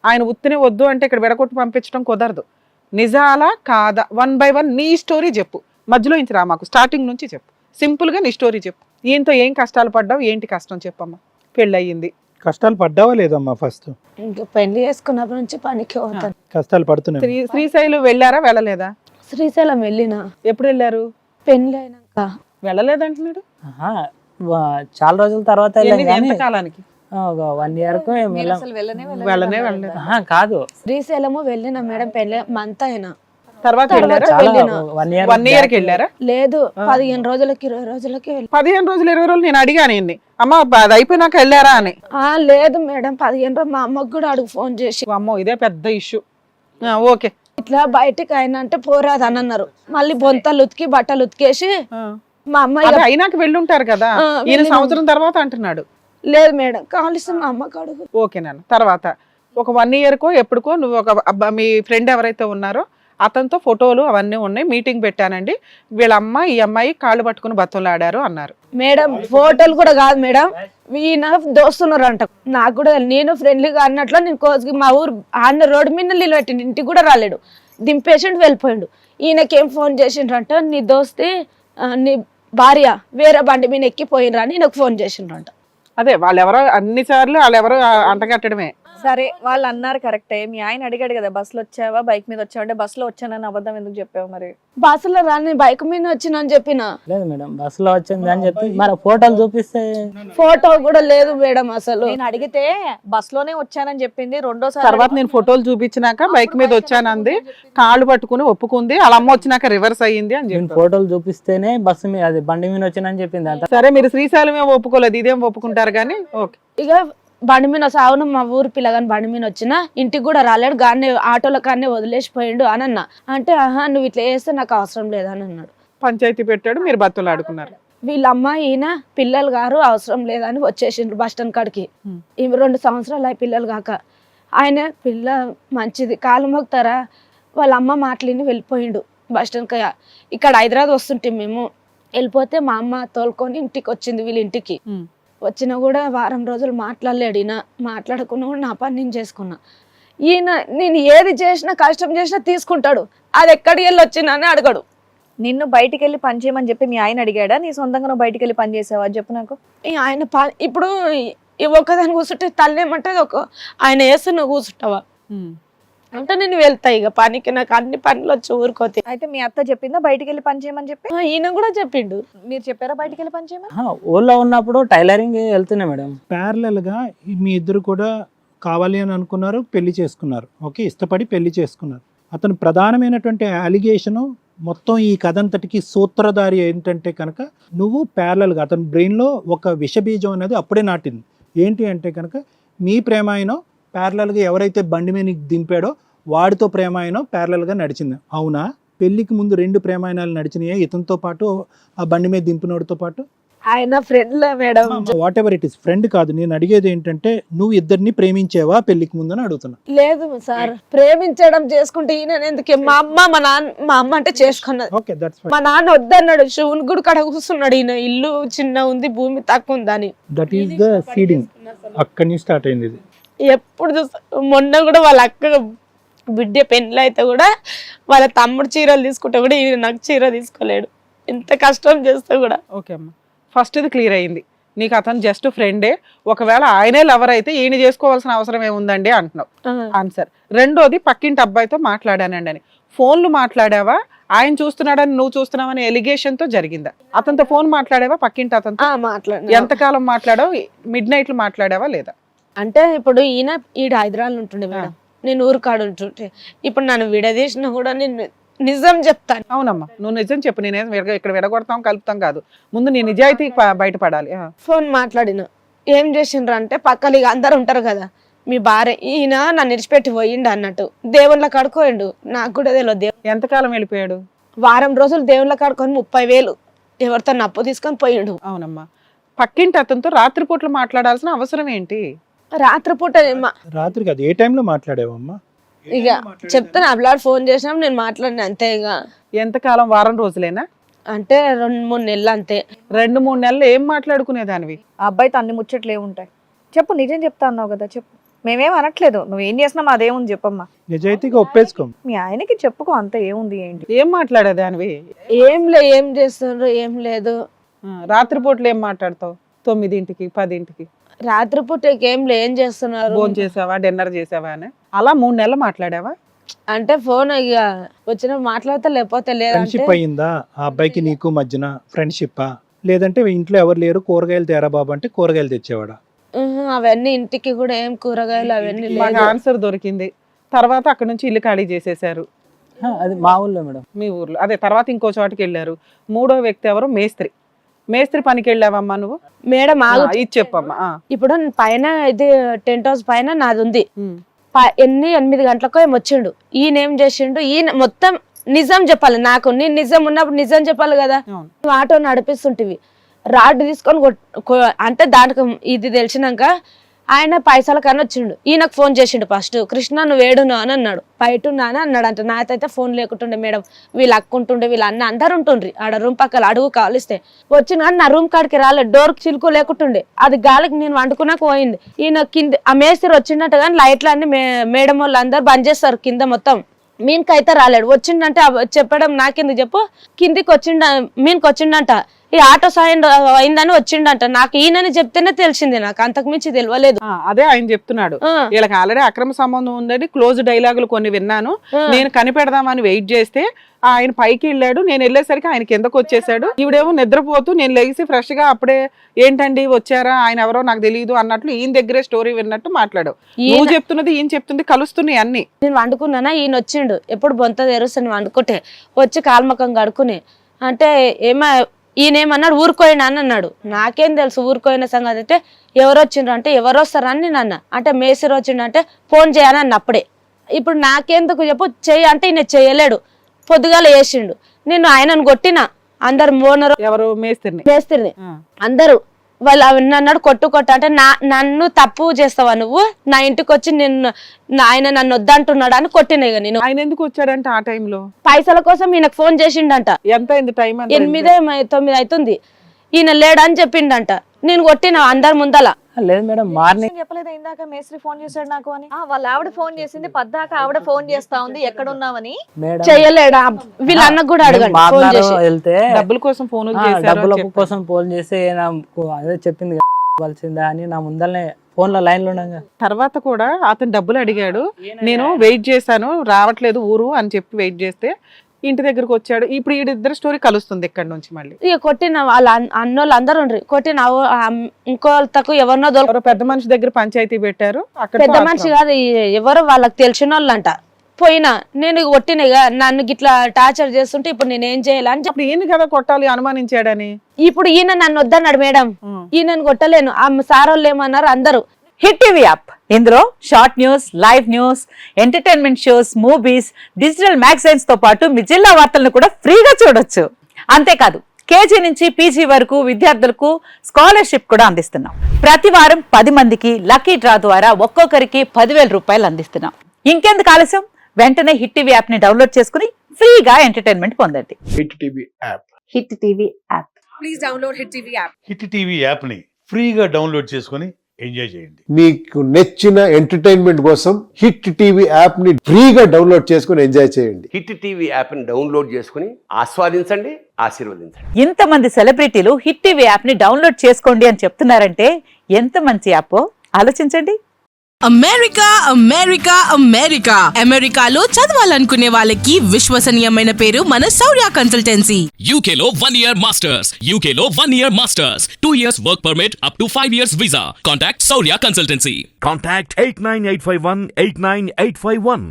ఆయన ఉత్తినే వద్దు అంటే ఇక్కడ విడగొట్టి పంపించడం కుదరదు. నిజాలా కాదా 1 by 1 నీ స్టోరీ చెప్పు, మధ్యలో ఇంత రా మాకు, స్టార్టింగ్ నుంచి చెప్పు, సింపుల్ గా నీ స్టోరీ చెప్పు. ఈయనతో ఏం కష్టాలు పడ్డావు, ఏంటి కష్టం చెప్పమ్మా. పెళ్ళి అయ్యింది, కష్టాలు పడ్డావా లేదమ్మా? ఫస్ట్ ఇంకా పెళ్లి చేసుకున్నప్పటి నుంచి పనికి పోతాను. కష్టాలు పడుతున్నాయి. శ్రీశైలం వెళ్ళారా వెళ్ళలేదా? శ్రీశైలం వెళ్ళిన. ఎప్పుడు వెళ్ళారు? పెళ్లి అయినాక. వెళ్ళలేదంటున్నాడు. చాలా రోజుల తర్వాత వెళ్ళాం కానీ ఎంత కాలానికి? 1 year కు ఏం వెళ్ళాం. వెళ్ళనే వెళ్ళలేదు. కాదు, శ్రీశైలము వెళ్ళిన మేడం, పెళ్లి మంత్ అయినా తర్వాత వెళ్ళారా? వెళ్ళిన. 1 year కి వెళ్ళారా? లేదు, 15 రోజులకి 20 రోజులకి వెళ్ళి. 15 రోజులు 20 రోజులు నేను అడిగాను ఈయన్ని, అమ్మ అది అయిపోయినాక వెళ్ళారా అని. లేదు మేడం, 15 రోజులు మా అమ్మకు కూడా అడుగు ఫోన్ చేసి. అమ్మో ఇదే పెద్ద ఇష్యూ. ఓకే, ఇట్లా బయటికి అయినా అంటే పోరాదు అని అన్నారు. మళ్ళీ బొంతలు ఉతికి బట్టలు ఉతికేసి మా అమ్మ అది అయినాక వెళ్ళుంటారు కదా. ఈయన సంవత్సరం తర్వాత అంటున్నాడు. లేదు మేడం, కావాల్సిన మా అమ్మకు అడుగు. ఓకే నాన్న. తర్వాత ఒక 1 year కో ఎప్పుడుకో నువ్వు ఒక మీ ఫ్రెండ్ ఎవరైతే ఉన్నారో అతనితో ఫోటోలు అవన్నీ ఉన్నాయి, మీటింగ్ పెట్టానండి, వీళ్ళ అమ్మ ఈ అమ్మాయి కాళ్ళు పట్టుకుని బతులాడారు అన్నారు. మేడం ఫోటోలు కూడా కాదు మేడం, ఈయన దోస్తున్నారు అంట. నాకు కూడా నేను ఫ్రెండ్లీగా అన్నట్లు నేను కోసుకి మా ఊరు ఆన్న రోడ్డు మీద నిలబెట్టిండు, ఇంటికి కూడా రాలేడు, దింపేసిండు వెళ్ళిపోయిండు. ఈయనకేం ఫోన్ చేసిండ్రంట, నీ దోస్తే నీ భార్య వేరే బండి మీద ఎక్కిపోయినరా అని నాకు ఫోన్ చేసిండ్రంట. అదే వాళ్ళెవరో అన్ని సార్లు వాళ్ళెవరో అంటగట్టడమే. సరే వాళ్ళు అన్నారు కరెక్టే. మీ ఆయన అడిగాడు కదా బస్సులో వచ్చావా బైక్ మీద వచ్చావా అంటే బస్సులో వచ్చానని అబద్ధం ఎందుకు చెప్పావు మరి? బస్సులో రాని బైక్ మీద వచ్చిన చెప్పిన. లేదు మేడం, బస్సులో వచ్చింది అని చెప్పి మరి ఫోటోలు చూపిస్తే. ఫోటో కూడా లేదు మేడం అసలు. నేను అడిగితే బస్సులోనే వచ్చానని చెప్పింది. రెండోసారి తర్వాత నేను ఫోటోలు చూపించినాక బైక్ మీద వచ్చానంది, కాళ్ళు పట్టుకుని ఒప్పుకుంది, వాళ్ళ అమ్మ వచ్చినాక రివర్స్ అయ్యింది అని చెప్పి ఫోటోలు చూపిస్తేనే బస్సు మీద అది బండి మీద వచ్చిందని చెప్పింది అంత. సరే మీరు శ్రీశైలం ఏమో ఒప్పుకోలేదు, ఇదేం ఒప్పుకుంటారు కానీ. ఓకే, ఇక బండి మీద సాగును మా ఊరు పిల్లగాని బండి మీద వచ్చిన, ఇంటికి కూడా రాలేడు, గానే ఆటోల కానే వదిలేసిపోయిండు అని అన్న. అంటే ఆహా నువ్వు ఇట్లా చేస్తే నాకు అవసరం లేదని అన్నాడు. పంచాయతీ పెట్టాడు, మీరు బతులు ఆడుకున్నారు. వీళ్ళమ్మ ఈయన పిల్లలు గారు అవసరం లేదని వచ్చేసిండ్రు బస్ స్టాండ్ కాడికి. 2 సంవత్సరాలు అయి పిల్లలు కాక. ఆయన పిల్ల మంచిది కాలు మొక్తారా వాళ్ళ అమ్మ మాటలిని వెళ్ళిపోయిండు బస్ స్టాండ్. ఇక్కడ హైదరాబాద్ వస్తుంటే మేము వెళ్ళిపోతే మా అమ్మ తోలుకొని ఇంటికి వచ్చింది వీళ్ళ ఇంటికి. వచ్చినా కూడా వారం రోజులు మాట్లాడలేడు ఈయన, మాట్లాడకుండా కూడా నా పని నేను చేసుకున్నా. ఈయన నేను ఏది చేసినా కష్టం చేసినా తీసుకుంటాడు, అది ఎక్కడికి వెళ్ళి వచ్చినా అని అడగడు. నిన్ను బయటికి వెళ్ళి పని చేయమని చెప్పి మీ ఆయన అడిగాడా? నీ సొంతంగా నువ్వు బయటికి వెళ్ళి పని చేసావా చెప్పు నాకు. ఆయన ఇప్పుడు ఒక్కదాన్ని కూర్చుంటే తల్లేమంటే ఆయన వేస్తే నువ్వు కూర్చుంటావా అంటే నేను వెళ్తా ఇక పనికి, నాకు అన్ని పనులు వచ్చి ఊరుకోతే. అయితే మీ అత్త చెప్పిందా బయటికి వెళ్ళి పని చేయమని చెప్పి? ఈయన కూడా చెప్పిండు. మీరు చెప్పారా బయటికి వెళ్ళి పని చేయమని? ఊళ్ళో ఉన్నప్పుడు టైలరింగ్ వెళ్తున్నా మేడం. ప్యారలల్ గా మీ ఇద్దరు కూడా కావాలి అని అనుకున్నారు, పెళ్లి చేసుకున్నారు. ఓకే, ఇష్టపడి పెళ్లి చేసుకున్నారు. అతను ప్రధానమైనటువంటి అలిగేషను మొత్తం ఈ కథ అంతటికి సూత్రధారి ఏంటంటే కనుక నువ్వు ప్యారలల్గా అతని బ్రెయిన్లో ఒక విషబీజం అనేది అప్పుడే నాటింది. ఏంటి అంటే కనుక మీ ప్రేమాయణం ప్యారలల్గా ఎవరైతే బండి మీద దింపాడో వాడితో ప్రేమాయణం ప్యారలల్గా నడిచింది. అవునా? పెళ్లికి ముందు 2 ప్రేమాయణాలు నడిచినాయా ఇతనితో పాటు, ఆ బండి మీద దింపినోడితో పాటు? ఆయన friend madam. What ever it is, friend కాదు. నేను అడిగేది ఏంటంటే నువ్వు ఇద్దరిని ప్రేమించేవా పెళ్లికి ముందని అడుగుతున్నా. లేదు సార్, ప్రేమించడం చేసుకుంటే ఈయన ఎందుకే? మా అమ్మ అంటే చేసుకున్నది. Okay, that's fine. మా నాన్న వద్దన్నాడు, శివుని గుడి కడ కూర్చున్నాడు. ఈయన ఇల్లు చిన్న ఉంది, భూమి తక్కువ ఉందని. That is the seeding. అక్కడి నుంచి స్టార్ట్ అయింది ఇది. ఎప్పుడు చూస్తా, మొన్న కూడా వాళ్ళ అక్క బిడ్డ పెళ్ళి అయితే కూడా వాళ్ళ తమ్ముడు చీరలు తీసుకుంటే కూడా ఈయన నాకు చీర తీసుకోలేడు, ఎంత కష్టం చేస్తే కూడా. ఓకే అమ్మా, ఫస్ట్ ఇది క్లియర్ అయింది. నీకు అతను జస్ట్ ఫ్రెండే, ఒకవేళ ఆయనే లవర్ అయితే ఈయన చేసుకోవాల్సిన అవసరం ఏముందండి అంటున్నావు. ఆన్సర్. రెండోది పక్కింటి అబ్బాయితో మాట్లాడానండి అని. ఫోన్లు మాట్లాడావా, ఆయన చూస్తున్నాడని నువ్వు చూస్తున్నావని ఎలిగేషన్ తో జరిగిందా? అతనితో ఫోన్ మాట్లాడావా పక్కింటి అతనితో? మాట్లాడు. ఎంతకాలం మాట్లాడావు? మిడ్ నైట్లు మాట్లాడావా లేదా? అంటే ఇప్పుడు ఈడ హైదరాబాద్ ఉంటుండే మేడం, నేను ఊరు కాడు ఉంటుంటే. ఇప్పుడు నన్ను విడదీసినా కూడా నేను నిజం చెప్తాను. అవునమ్మా, నువ్వు నిజం చెప్పు. నేనే ఇక్కడ విడగొడతాం కలుపుతాం కాదు, ముందు నీ నిజాయితీ బయటపడాలి. ఫోన్ మాట్లాడిన ఏం చేసిండ్రు అంటే పక్కలు ఇక అందరు ఉంటారు కదా, మీ భార్య ఈయన నన్ను విడిచిపెట్టి పోయిండు అన్నట్టు దేవుళ్ళ కడుకోయిండు. నాకు కూడా తెలియదు. ఎంతకాలం వెళ్ళిపోయాడు? వారం రోజులు దేవుళ్ళ కడుకొని 30,000 ఎవరితో అప్పు తీసుకొని పోయిండు. అవునమ్మా, పక్కింటి అతనితో రాత్రిపూట్లు మాట్లాడాల్సిన అవసరం ఏంటి? రాత్రిపూట రాత్రి కాదు, ఏ టైంలో మాట్లాడావమ్మా? ఇక చెప్తాను, అబ్లాడ్ ఫోన్ చేసినాం, నేను మాట్లాడిన అంతే. ఇక ఎంతకాలం? వారం రోజులేనా? అంటే 2-3 నెలలు అంతే. 2-3 నెలలు ఏం మాట్లాడుకునేదానివి? ఆ అబ్బాయితో అన్ని ముచ్చట్లు ఏముంటాయి చెప్పు, నిజం చెప్తా అన్నావు కదా చెప్పు. మేమేం అనట్లేదు, నువ్వేం చేసినా మాదేముంది చెప్పమ్మా. నిజాయితీగా ఒప్పేసుకో. మీ ఆయనకి చెప్పుకో, అంత ఏముంది ఏంటి. ఏం మాట్లాడేది అనివి? ఏం చేస్తుండ్రు ఏం లేదు. రాత్రిపూట్లు ఏం మాట్లాడతావు? 9ంటికి 10ంటికి రాత్రిపూట ఏం చేస్తున్నారు, ఫోన్ చేసావా, డిన్నర్ చేసావా అని అలా 3 నెలలు మాట్లాడావా? అంటే ఫోన్ ఇక వచ్చిన మాట్లాడితే లేకపోతే లేదంటే ఫ్రెండ్షిప్ అయ్యిందా ఆ అబ్బాయికి నీకు మధ్యన? ఫ్రెండ్షిప్పా? లేదంటే ఇంట్లో ఎవరు లేరు కూరగాయలు తేరా బాబు అంటే కూరగాయలు తెచ్చేవాడా? అవన్నీ ఇంటికి కూడా ఏం కూరగాయలు అవన్నీ మాకు లేదు. ఆన్సర్ దొరికింది. తర్వాత అక్కడ నుంచి ఇల్లు ఖాళీ చేసేసారు అది మా ఊళ్ళో మేడం. మీ ఊర్లో. అదే తర్వాత ఇంకో చోటకి వెళ్ళారు. 3వ వ్యక్తి ఎవరు? మేస్త్రి పనికి వెళ్ళావమ్మా నువ్వు? మేడం ఆగు, ఇది చెప్పమ్మా. ఇప్పుడు పైన ఇది టెంట్ హౌస్ పైన నాది ఉంది. 8 గంటలకు ఏం వచ్చిండు. ఈయన ఏం చేసిండు, ఈయన మొత్తం నిజం చెప్పాలి నాకు. నేను నిజం ఉన్నప్పుడు నిజం చెప్పాలి కదా. అవును. నువ్వు ఆటో నడిపిస్తుంటివి, రాడ్ తీసుకొని అంటే దానికి ఇది తెలిసినాక ఆయన పైసల కన్నా వచ్చిండు. ఈయనకు ఫోన్ చేసిండు ఫస్ట్, కృష్ణ నువ్వు ఏడును అని అన్నాడు. బయటున్నా అని అన్నాడు. అంటే నాకైతే ఫోన్ లేకుంటుండే మేడం, వీళ్ళు అక్కుంటుండే, వీళ్ళు అన్న అందరు ఉంటుండ్రి ఆడ రూమ్ పక్కల అడుగు కాలిస్తే వచ్చిన కానీ నా రూమ్ కాడికి రాలేదు. డోర్ చిలుకు లేకుంటుండే, అది గాలికి నేను వండుకున్నాక పోయింది. ఈయన కింద ఆ మేస్త్రి వచ్చిండట కానీ లైట్లు అన్ని మేడం వాళ్ళు అందరు బంద్ చేస్తారు కింద మొత్తం. మీనికైతే రాలేడు. వచ్చిండంటే చెప్పడం నాకెందుకు చెప్పు. కిందికి మీనికి వచ్చిండంట, ఈ ఆటో సాయం అయిందని వచ్చిండంట. నాకు ఈయనని చెప్తేనే తెలిసింది, నాకు అంతకు మించి తెలియలేదు. అదే ఆయన చెప్తున్నాడు. వీళ్ళకి ఆల్రెడీ అక్రమ సంబంధం ఉందని క్లోజ్ డైలాగులు కొన్ని విన్నాను. నేను కనిపెడదామని వెయిట్ చేస్తే ఆయన పైకి వెళ్ళాడు. నేను వెళ్ళేసరికి ఆయన కిందకు వచ్చేసాడు. ఈవిడేమో నిద్రపోతూ నేను లెగిసి ఫ్రెష్ గా అప్పుడే ఏంటండి వచ్చారా, ఆయన ఎవరో నాకు తెలియదు అన్నట్లు ఈయన దగ్గరే స్టోరీ విన్నట్టు మాట్లాడావు. నువ్వు చెప్తున్నది ఈయన చెప్తుంది కలుస్తున్నాయి అన్ని. నేను వండుకున్నానా, ఈయన వచ్చిండు. ఎప్పుడు బొంత తెరుస్తాను వండుకుంటే వచ్చి కాల్మకం కడుకుని అంటే ఈయనేమన్నాడు ఊరుకోయినా అని అన్నాడు. నాకేం తెలుసు ఊరుకోయిన సంగతి. అయితే ఎవరు వచ్చిండ్రు అంటే ఎవరు వస్తారని నేను అన్న. అంటే మేస్త్రి వచ్చిండు అంటే ఫోన్ చేయని అప్పుడే. ఇప్పుడు నాకెందుకు చెప్పు, చెయ్యి అంటే ఈయన చెయ్యలేడు. పొద్దుగాల వేసిండు. నేను ఆయనను కొట్టిన అందరు మోనరు ఎవరు? మేస్త్రిని అందరూ వాళ్ళు అన్నాడు కొట్టు అంటే నన్ను తప్పు చేస్తావా నువ్వు, నా ఇంటికి వచ్చి ఆయన నన్ను వద్దంటున్నాడు అని కొట్టిన. ఇక నేను ఆయన ఎందుకు వచ్చాడంటే ఆ టైంలో పైసల కోసం ఈయనకు ఫోన్ చేసిండంట. ఎంత అయింది టైం? 8-9 అవుతుంది. ఈయన లేడని చెప్పిండంట. నేను కొట్టిన అందరి ముందల. లేదు మేడం, మార్నింగ్ చెప్పలేదు ఇందాక మేస్త్రి ఫోన్ చేశాడు నాకు అని. వాళ్ళ ఆవిడ ఫోన్ చేసింది, పద్దాక ఆవిడ ఫోన్ చేస్తా ఉంది ఎక్కడున్నావని. చెయ్యలేడా వీళ్ళ అన్నకు కూడా అడగండి ఫోన్ చేసి. వెళ్తే డబ్బుల కోసం ఫోన్ డబ్బుల కోసం ఫోన్ చేసి అదే చెప్పింది కావాల్సిందా అని నా ముందరనే ఫోన్ లో లైన్ లో ఉండగా. తర్వాత కూడా అతను డబ్బులు అడిగాడు. నేను వెయిట్ చేశాను, రావట్లేదు ఊరు అని చెప్పి వెయిట్ చేస్తే ఇంటి దగ్గరకు వచ్చాడు. ఇప్పుడు వీడిద్దరు స్టోరీ కలుస్తుంది ఇక్కడ నుంచి మళ్ళీ. ఇక కొట్టిన వాళ్ళ అన్నోళ్ళు అందరూ ఉండ్రి. కొట్టిన ఇంకోళ్ళకు ఎవరినో పెద్ద మనిషి దగ్గర పంచాయతీ పెట్టారు. పెద్ద మనిషి కాదు, ఎవరు వాళ్ళకి తెలిసిన వాళ్ళంట. పోయినా నేను కొట్టినగా నన్ను గిట్లా టార్చర్ చేస్తుంటే ఇప్పుడు నేనేం చేయాలని చెప్పి ఈయన కదా కొట్టాలి అనుమానించాడని. ఇప్పుడు ఈయన నన్ను వద్దన్నాడు మేడం. ఈయనను కొట్టలేను. ఆ సార్ వాళ్ళు ఏమన్నారు అందరూ. హిట్ టీవీ యాప్, ఇందులో short news, live news, entertainment shows, movies, digital magazines తో పాటు మీ జిల్లా వార్తలను కూడా ఫ్రీగా చూడొచ్చు. అంతేకాదు కేజీ నుంచి పీజీ వరకు విద్యార్థులకు స్కాలర్షిప్ కూడా అందిస్తున్నాం. ప్రతి వారం 10 మందికి లక్కీ డ్రా ద్వారా ఒక్కొక్కరికి 10,000 రూపాయలు అందిస్తున్నాం. ఇంకెందుకు ఆలస్యం, వెంటనే హిట్ టీవీ యాప్ ని డౌన్లోడ్ చేసుకుని ఫ్రీగా ఎంటర్టైన్మెంట్ పొందండి. Hit TV app. Hit TV app. Please download hit TV app. Hit TV app ని ఫ్రీగా డౌన్లోడ్ చేసుకొని ఎంజాయ్ చేయండి. మీకు నచ్చిన ఎంటర్టైన్మెంట్ కోసం హిట్ టీవీ యాప్ ని ఫ్రీగా డౌన్లోడ్ చేసుకొని ఎంజాయ్ చేయండి. హిట్ టీవీ యాప్ ని డౌన్లోడ్ చేసుకుని ఆస్వాదించండి, ఆశీర్వదించండి. ఇంతమంది సెలబ్రిటీలు హిట్ టీవీ యాప్ ని డౌన్లోడ్ చేసుకోండి అని చెప్తున్నారంటే ఎంత మంచి యాప్ ఆలోచించండి. అమెరికా అమెరికా అమెరికా అమెరికాలో చదవాలనుకునే వాళ్ళకి విశ్వసనీయమైన పేరు మన శౌర్య కన్సల్టెన్సీ. UK లో 1 year masters, UK లో 1 year masters, 2 years work permit up to 5 years visa. Contact Saurya Consultancy. Contact 89851 89851.